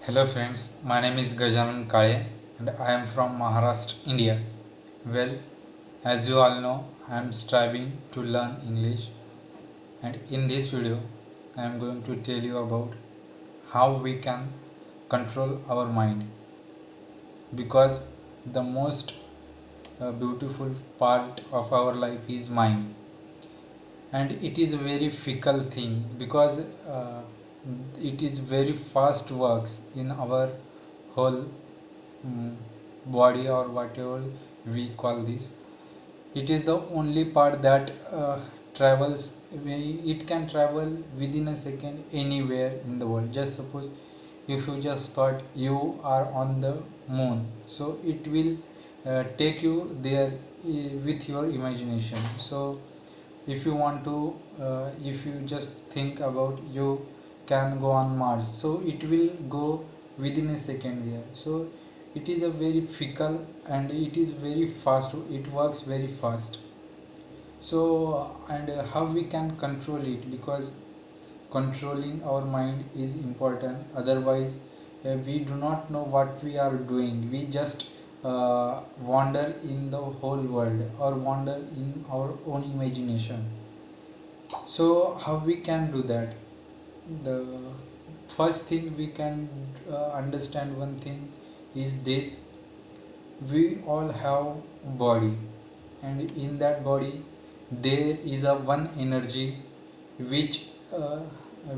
Hello friends, my name is Gajanan Kale and I am from Maharashtra, India. Well, as you all know, I am striving to learn English, and in this video I am going to tell you about how we can control our mind, because the most beautiful part of our life is mind, and it is a very fickle thing because it is very fast works in our whole mm, body, or whatever we call this. It is the only part that travels. It can travel within a second anywhere in the world. Just suppose if you just thought you are on the moon, so it will take you there with your imagination. So if you want to if you just think about you can go on Mars, so it will go within a second there. So it is a very fickle and it is very fast, it works very fast. So and how we can control it, because controlling our mind is important. Otherwise we do not know what we are doing. We just wander in the whole world or wander in our own imagination. So how we can do that? The first thing we can understand one thing is this: we all have body, and in that body there is a one energy which uh,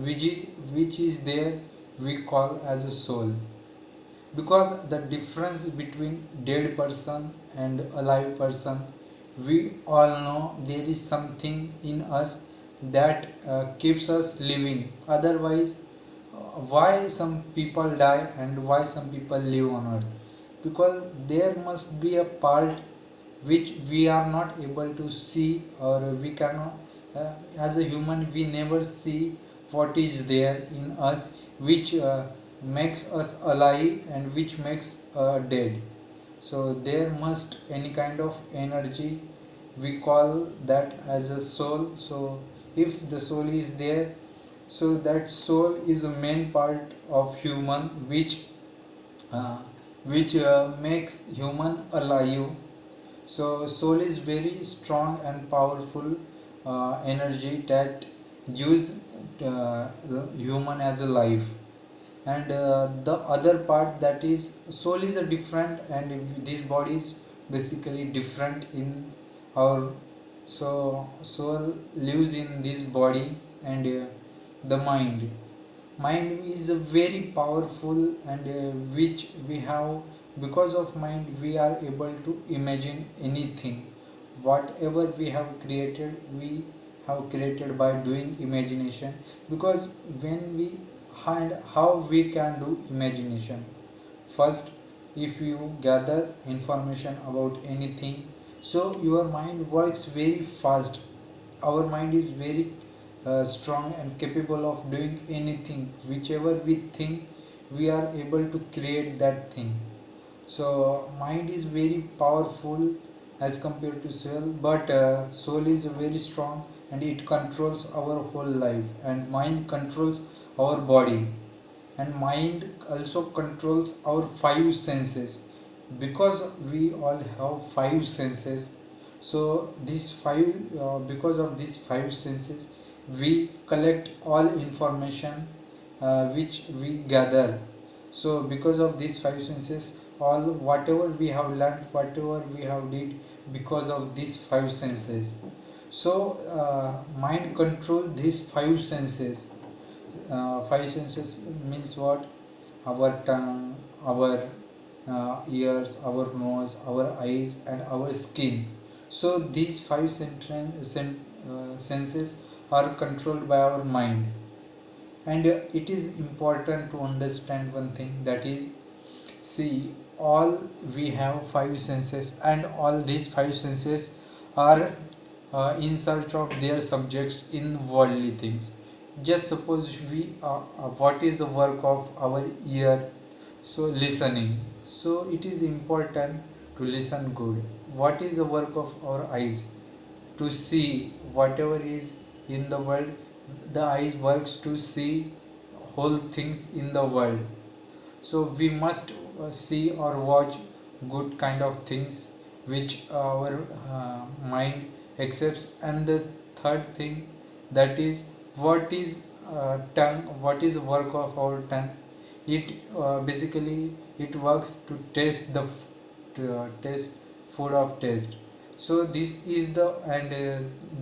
which is there, we call as a soul. Because the difference between dead person and alive person, we all know there is something in us that keeps us living. Otherwise why some people die and why some people live on earth? Because there must be a part which we are not able to see, or we cannot as a human we never see what is there in us, which makes us alive and which makes dead. So there must any kind of energy, we call that as a soul. So if the soul is there, so that soul is a main part of human uh, which makes human alive. So soul is very strong and powerful energy that gives human as a life. And the other part, that is soul, is a different, and this body is basically different in our. So soul lives in this body, and the mind is a very powerful, and which we have. Because of mind we are able to imagine anything. Whatever we have created, we have created by doing imagination. Because when we and how we can do imagination: first, if you gather information about anything, so your mind works very fast. Our mind is very strong and capable of doing anything. Whichever we think, we are able to create that thing. So mind is very powerful as compared to soul, but soul is very strong and it controls our whole life, and mind controls our body, and mind also controls our five senses. Because we all have five senses, so these five because of these five senses we collect all information which we gather. So because of these five senses, all whatever we have learned, whatever we have did, because of these five senses. So mind control these five senses. Five senses means what? Our tongue, our ears, our nose, our eyes, and our skin. So these five senses are controlled by our mind. And it is important to understand one thing, that is, see, all we have five senses, and all these five senses are in search of their subjects in worldly things. Just suppose we what is the work of our ear? So listening. So it is important to listen good. What is the work of our eyes? To see whatever is in the world. The eyes works to see whole things in the world. So we must see or watch good kind of things which our mind accepts. And the third thing, that is, what is tongue, what is work of our tongue. It basically it works to taste the taste food of taste. So this is the, and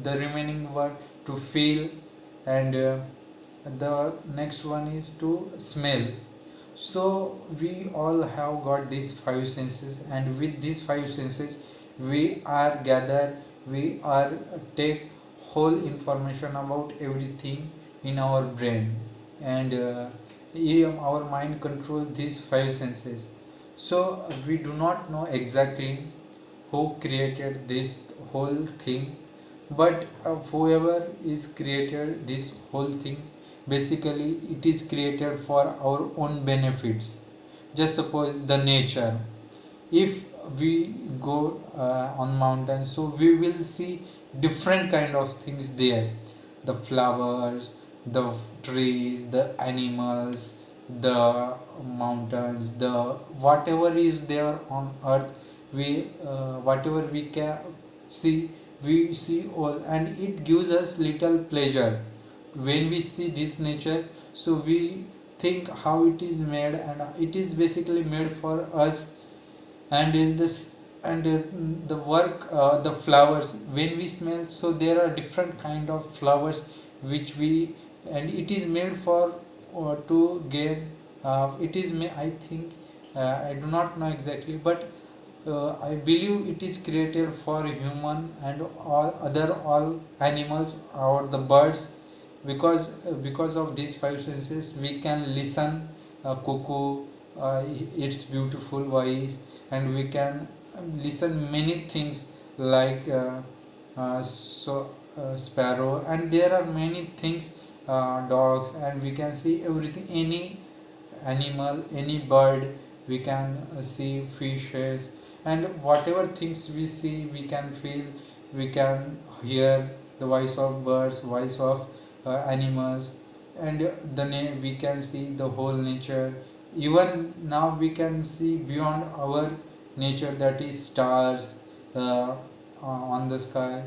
the remaining one to feel, and the next one is to smell. So we all have got these five senses, and with these five senses we are gather, we are take whole information about everything in our brain, and our mind control these five senses. So we do not know exactly who created this whole thing, but whoever is created this whole thing, basically it is created for our own benefits. Just suppose the nature, if we go on mountains, so we will see different kind of things there, the flowers, the trees, the animals, the mountains, the whatever is there on earth, we whatever we can see, we see all, and it gives us little pleasure when we see this nature. So we think how it is made, and it is basically made for us. And is this, and the work, the flowers, when we smell, so there are different kind of flowers which we, and it is made for to gain, it is I think, I do not know exactly, but I believe it is created for human and all other all animals or the birds, because of these five senses we can listen cuckoo, its beautiful voice, and we can listen many things like sparrow, and there are many things, dogs, and we can see everything, any animal, any bird, we can see fishes, and whatever things we see, we can feel, we can hear the voice of birds, voice of animals, and we can see the whole nature. Even now we can see beyond our nature, that is stars on the sky.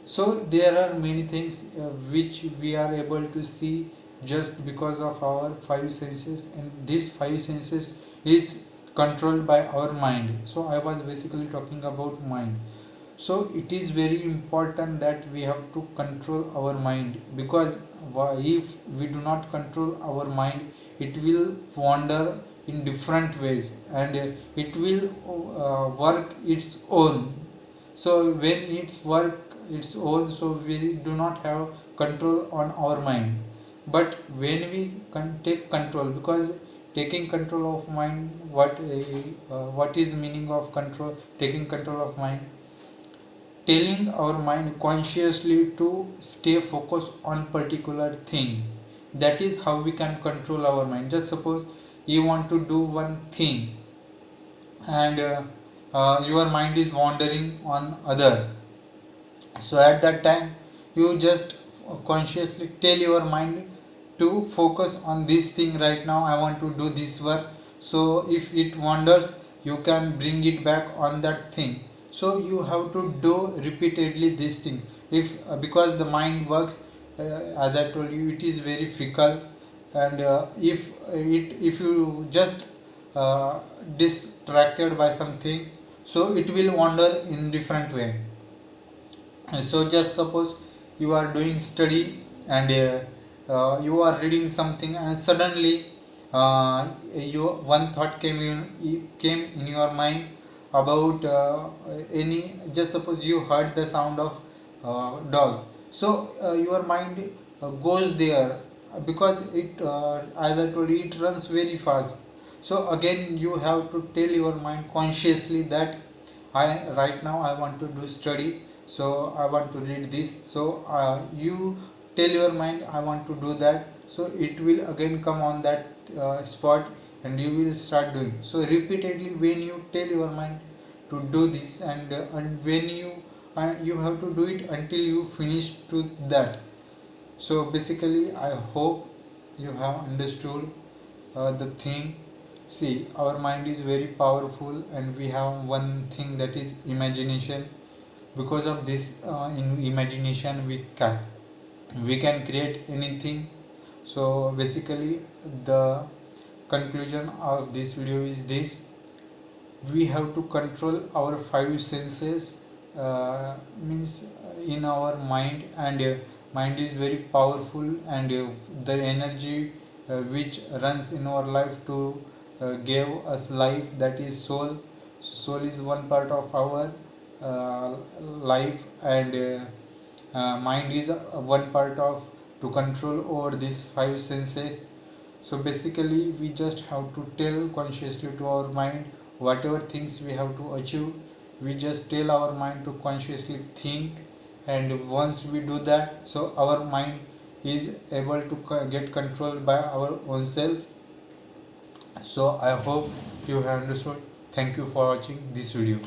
So there are many things which we are able to see just because of our five senses, and these five senses is controlled by our mind. So I was basically talking about mind. So it is very important that we have to control our mind, because if we do not control our mind, it will wander in different ways, and it will work its own. So when it's work its own, so we do not have control on our mind. But when we take control, because taking control of mind, what is meaning of control, taking control of mind, telling our mind consciously to stay focused on particular thing. That is how we can control our mind. Just suppose you want to do one thing, and your mind is wandering on other. So at that time you just consciously tell your mind to focus on this thing. Right now I want to do this work. So if it wanders, you can bring it back on that thing. So you have to do repeatedly this thing. If because the mind works, as I told you, it is very fickle, and if you just distracted by something, so it will wander in different way. So just suppose you are doing study, and you are reading something, and suddenly you one thought came in your mind about any, just suppose you heard the sound of dog. So your mind goes there, because it as I told you, it runs very fast. So again you have to tell your mind consciously that I right now I want to do study, so I want to read this. So you tell your mind I want to do that, so it will again come on that spot, and you will start doing. So repeatedly when you tell your mind to do this, and when you have to do it until you finish to that. So basically I hope you have understood the thing. See, our mind is very powerful, and we have one thing, that is imagination. Because of this in imagination, we can create anything. So basically, the conclusion of this video is this: we have to control our five senses, means in our mind. And mind is very powerful, and the energy which runs in our life to give us life, that is soul is one part of our life. And mind is one part of to control over these five senses. So basically, we just have to tell consciously to our mind whatever things we have to achieve. We just tell our mind to consciously think, and once we do that, so our mind is able to get controlled by our own self. So I hope you have understood. Thank you for watching this video.